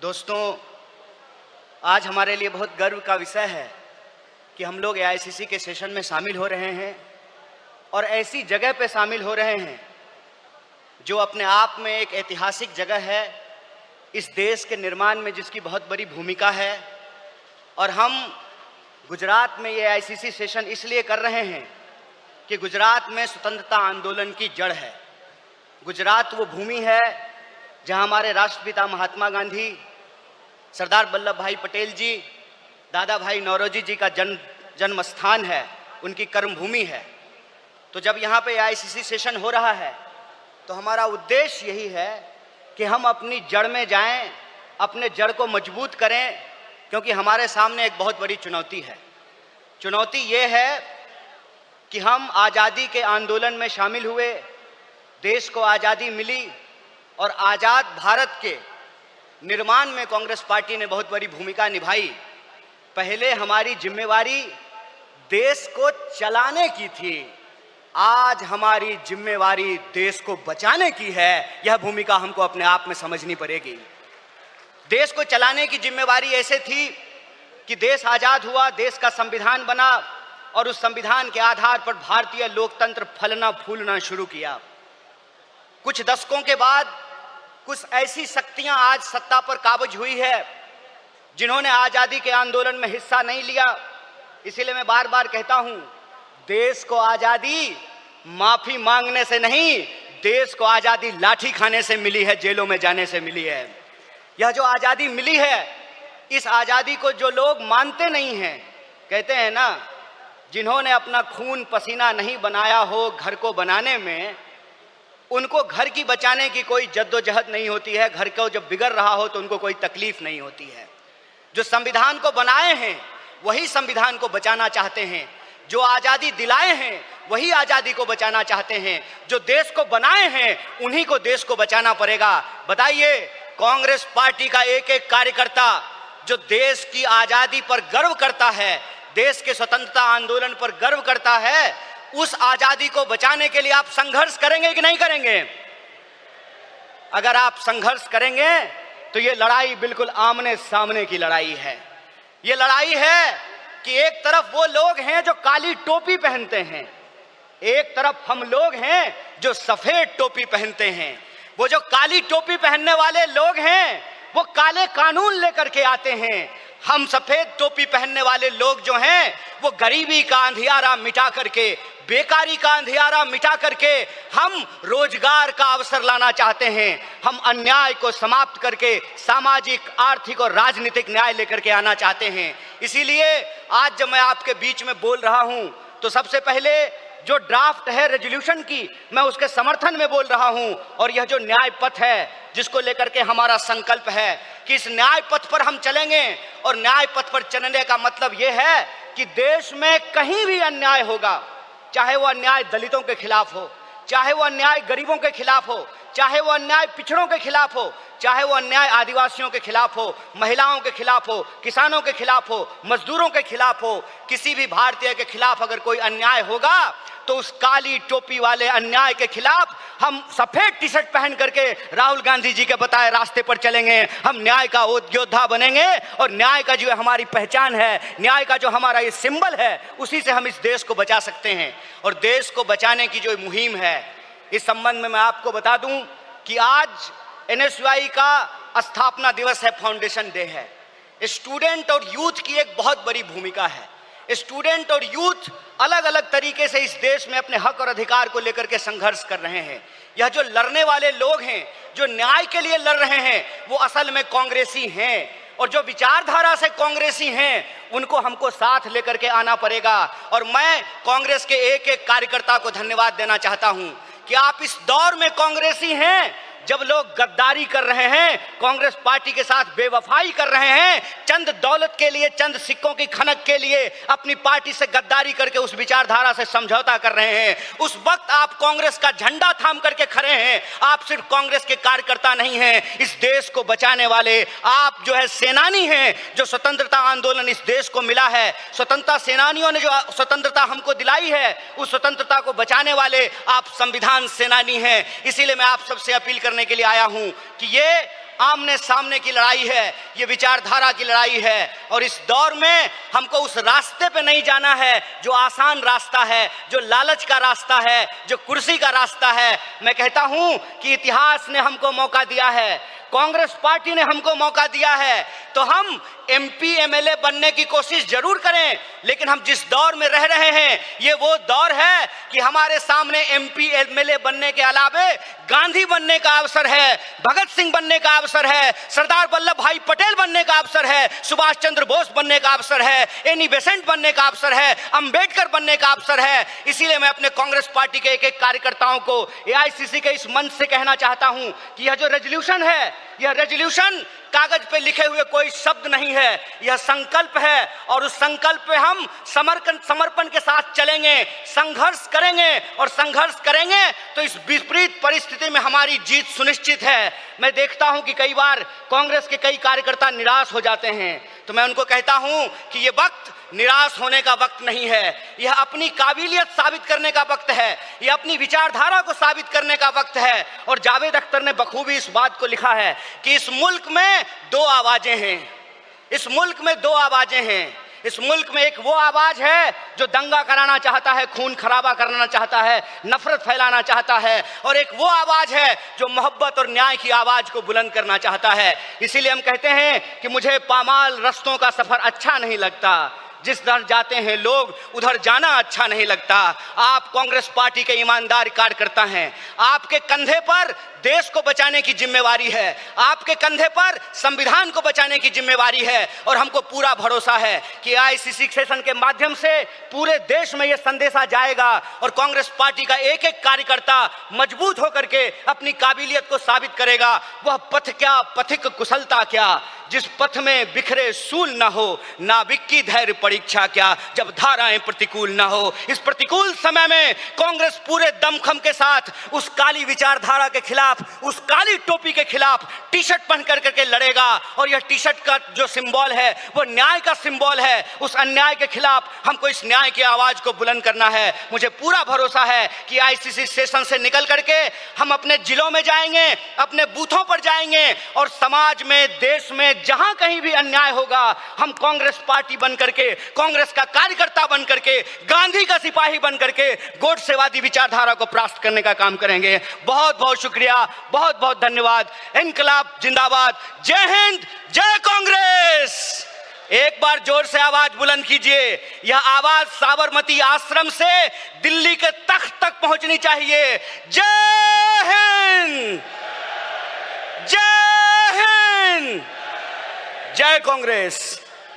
दोस्तों, आज हमारे लिए बहुत गर्व का विषय है कि हम लोग एआईसीसी के सेशन में शामिल हो रहे हैं और ऐसी जगह पे शामिल हो रहे हैं जो अपने आप में एक ऐतिहासिक जगह है, इस देश के निर्माण में जिसकी बहुत बड़ी भूमिका है। और हम गुजरात में ये एआईसीसी सेशन इसलिए कर रहे हैं कि गुजरात में स्वतंत्रता आंदोलन की जड़ है। गुजरात वो भूमि है जहां हमारे राष्ट्रपिता महात्मा गांधी, सरदार वल्लभ भाई पटेल जी, दादा भाई नौरोजी जी का जन्म स्थान है, उनकी कर्मभूमि है। तो जब यहाँ पे एआईसीसी सेशन हो रहा है तो हमारा उद्देश्य यही है कि हम अपनी जड़ में जाएं, अपने जड़ को मजबूत करें, क्योंकि हमारे सामने एक बहुत बड़ी चुनौती है। चुनौती ये है कि हम आज़ादी के आंदोलन में शामिल हुए, देश को आज़ादी मिली और आज़ाद भारत के निर्माण में कांग्रेस पार्टी ने बहुत बड़ी भूमिका निभाई। पहले हमारी जिम्मेवारी देश को चलाने की थी, आज हमारी जिम्मेवारी देश को बचाने की है। यह भूमिका हमको अपने आप में समझनी पड़ेगी। देश को चलाने की जिम्मेवारी ऐसे थी कि देश आज़ाद हुआ, देश का संविधान बना और उस संविधान के आधार पर भारतीय लोकतंत्र फलना फूलना शुरू किया। कुछ दशकों के बाद कुछ ऐसी शक्तियां आज सत्ता पर काबिज हुई है जिन्होंने आज़ादी के आंदोलन में हिस्सा नहीं लिया। इसीलिए मैं बार बार कहता हूं, देश को आज़ादी माफी मांगने से नहीं, देश को आज़ादी लाठी खाने से मिली है, जेलों में जाने से मिली है। यह जो आज़ादी मिली है, इस आज़ादी को जो लोग मानते नहीं हैं, कहते हैं ना, जिन्होंने अपना खून पसीना नहीं बनाया हो घर को बनाने में, उनको घर की बचाने की कोई जद्दोजहद नहीं होती है। घर को जब बिगड़ रहा हो तो उनको कोई तकलीफ नहीं होती है। जो संविधान को बनाए हैं वही संविधान को बचाना चाहते हैं, जो आज़ादी दिलाए हैं वही आज़ादी को बचाना चाहते हैं, जो देश को बनाए हैं उन्हीं को देश को बचाना पड़ेगा। बताइए, कांग्रेस पार्टी का एक एक कार्यकर्ता जो देश की आज़ादी पर गर्व करता है, देश के स्वतंत्रता आंदोलन पर गर्व करता है, उस आज़ादी को बचाने के लिए आप संघर्ष करेंगे कि नहीं करेंगे? अगर आप संघर्ष करेंगे तो ये लड़ाई बिल्कुल आमने सामने की लड़ाई है। ये लड़ाई है कि एक तरफ वो लोग हैं जो काली टोपी पहनते हैं, एक तरफ हम लोग हैं जो सफेद टोपी पहनते हैं। वो जो काली टोपी पहनने वाले लोग हैं वो काले कानून लेकर के आते हैं। हम सफेद टोपी पहनने वाले लोग जो हैं वो गरीबी का अंधियारा मिटा करके, बेकारी का अंधियारा मिटा करके हम रोजगार का अवसर लाना चाहते हैं। हम अन्याय को समाप्त करके सामाजिक, आर्थिक और राजनीतिक न्याय लेकर के आना चाहते हैं। इसीलिए आज जब मैं आपके बीच में बोल रहा हूं तो सबसे पहले जो ड्राफ्ट है रेजोल्यूशन की, मैं उसके समर्थन में बोल रहा हूं। और यह जो न्याय पथ है जिसको लेकर के हमारा संकल्प है कि इस न्याय पथ पर हम चलेंगे, और न्याय पथ पर चलने का मतलब यह है कि देश में कहीं भी अन्याय होगा, चाहे वो अन्याय दलितों के खिलाफ हो, चाहे वो अन्याय गरीबों के खिलाफ हो, चाहे वो अन्याय पिछड़ों के खिलाफ हो, चाहे वो अन्याय आदिवासियों के खिलाफ हो, महिलाओं के खिलाफ हो, किसानों के खिलाफ हो, मजदूरों के खिलाफ हो, किसी भी भारतीय के खिलाफ अगर कोई अन्याय होगा तो उस काली टोपी वाले अन्याय के खिलाफ हम सफेद टी शर्ट पहन करके राहुल गांधी जी के बताए रास्ते पर चलेंगे। हम न्याय का योद्धा बनेंगे और न्याय का जो हमारी पहचान है, न्याय का जो हमारा ये सिंबल है, उसी से हम इस देश को बचा सकते हैं। और देश को बचाने की जो मुहिम है, इस संबंध में मैं आपको बता दूं कि आज एनएसयूआई का स्थापना दिवस है, फाउंडेशन डे है। स्टूडेंट और यूथ की एक बहुत बड़ी भूमिका है। स्टूडेंट और यूथ अलग अलग तरीके से इस देश में अपने हक और अधिकार को लेकर के संघर्ष कर रहे हैं। यह जो लड़ने वाले लोग हैं, जो न्याय के लिए लड़ रहे हैं, वो असल में कांग्रेसी हैं, और जो विचारधारा से कांग्रेसी हैं उनको हमको साथ लेकर के आना पड़ेगा। और मैं कांग्रेस के एक एक कार्यकर्ता को धन्यवाद देना चाहता हूं कि आप इस दौर में कांग्रेसी हैं जब लोग गद्दारी कर रहे हैं, कांग्रेस पार्टी के साथ बेवफाई कर रहे हैं, चंद दौलत के लिए, चंद सिक्कों की खनक के लिए अपनी पार्टी से गद्दारी करके उस विचारधारा से समझौता कर रहे हैं, उस वक्त आप कांग्रेस का झंडा थाम करके खड़े हैं। आप सिर्फ कांग्रेस के कार्यकर्ता नहीं हैं, इस देश को बचाने वाले आप जो है सेनानी हैं। जो स्वतंत्रता आंदोलन इस देश को मिला है, स्वतंत्रता सेनानियों ने जो स्वतंत्रता हमको दिलाई है, उस स्वतंत्रता को बचाने वाले आप संविधान सेनानी हैं। इसीलिए मैं आप सबसे अपील करने के लिए आया हूं कि ये आमने सामने की लड़ाई है, ये विचारधारा की लड़ाई है। और इस दौर में हमको उस रास्ते पे नहीं जाना है जो आसान रास्ता है, जो लालच का रास्ता है, जो कुर्सी का रास्ता है। मैं कहता हूं कि इतिहास ने हमको मौका दिया है, कांग्रेस पार्टी ने हमको मौका दिया है, तो हम एमपी एमएलए बनने की कोशिश जरूर करें। लेकिन हम जिस दौर में रह रहे हैं, ये वो दौर है कि हमारे सामने एमपी एमएलए बनने के अलावे गांधी बनने का अवसर है, भगत सिंह बनने का अवसर है, सरदार वल्लभ भाई पटेल बनने का अवसर है, सुभाष चंद्र बोस बनने का अवसर है, एनी बेसेंट बनने का अवसर है, अंबेडकर बनने का अवसर है। इसीलिए मैं अपने कांग्रेस पार्टी के एक एक कार्यकर्ताओं को एआईसीसी के इस मंच से कहना चाहता हूं कि यह जो रेजोल्यूशन है, यह रेजोल्यूशन कागज पे लिखे हुए कोई शब्द नहीं है, यह संकल्प है। और उस संकल्प पे हम समर्पण के साथ चलेंगे, संघर्ष करेंगे, और संघर्ष करेंगे तो इस विपरीत परिस्थिति में हमारी जीत सुनिश्चित है। मैं देखता हूं कि कई बार कांग्रेस के कई कार्यकर्ता निराश हो जाते हैं, तो मैं उनको कहता हूं कि यह वक्त निराश होने का वक्त नहीं है, यह अपनी काबिलियत साबित करने का वक्त है, यह अपनी विचारधारा को साबित करने का वक्त है। और जावेद अख्तर ने बखूबी इस बात को लिखा है कि इस मुल्क में दो आवाजें हैं, इस मुल्क में दो आवाजें हैं। इस मुल्क में एक वो आवाज है जो दंगा कराना चाहता है, खून खराबा करना चाहता है, नफरत फैलाना चाहता है, और एक वो आवाज है जो मोहब्बत और न्याय की आवाज को बुलंद करना चाहता है। इसीलिए हम कहते हैं कि मुझे पामाल रस्तों का सफर अच्छा नहीं लगता, जिस दर जाते हैं लोग उधर जाना अच्छा नहीं लगता। आप कांग्रेस पार्टी के ईमानदार कार्यकर्ता हैं, आपके कंधे पर देश को बचाने की जिम्मेवारी है, आपके कंधे पर संविधान को बचाने की जिम्मेवारी है। और हमको पूरा भरोसा है कि आईसीसी सेशन के माध्यम से पूरे देश में यह संदेशा जाएगा और कांग्रेस पार्टी का एक एक कार्यकर्ता मजबूत होकर के अपनी काबिलियत को साबित करेगा। वह पथ क्या, पथिक कुशलता क्या, जिस पथ में बिखरे सूल ना हो, नाविक की धैर्य परीक्षा क्या, जब धाराएं प्रतिकूल ना हो। इस प्रतिकूल समय में कांग्रेस पूरे दमखम के साथ उस काली विचारधारा के खिलाफ, उस काली टोपी के खिलाफ टी शर्ट पहन करके लड़ेगा। और यह टी शर्ट का जो सिंबल है वो न्याय का सिंबल है। उस अन्याय के खिलाफ हमको इस न्याय की आवाज को बुलंद करना है। मुझे पूरा भरोसा है कि आईसीसी सेशन से निकल करके हम अपने जिलों में जाएंगे, अपने बूथों पर जाएंगे, और समाज में, देश में जहां कहीं भी अन्याय होगा, हम कांग्रेस पार्टी बन करके, कांग्रेस का कार्यकर्ता बन करके, गांधी का सिपाही बन करके गोडसेवादी विचारधारा को परास्त करने का काम करेंगे। बहुत बहुत शुक्रिया, बहुत बहुत धन्यवाद। इनकलाब जिंदाबाद, जय हिंद, जय कांग्रेस। एक बार जोर से आवाज बुलंद कीजिए। यह आवाज साबरमती आश्रम से दिल्ली के तख्त तक पहुंचनी चाहिए। जय हिंद, जय हिंद, जय कांग्रेस।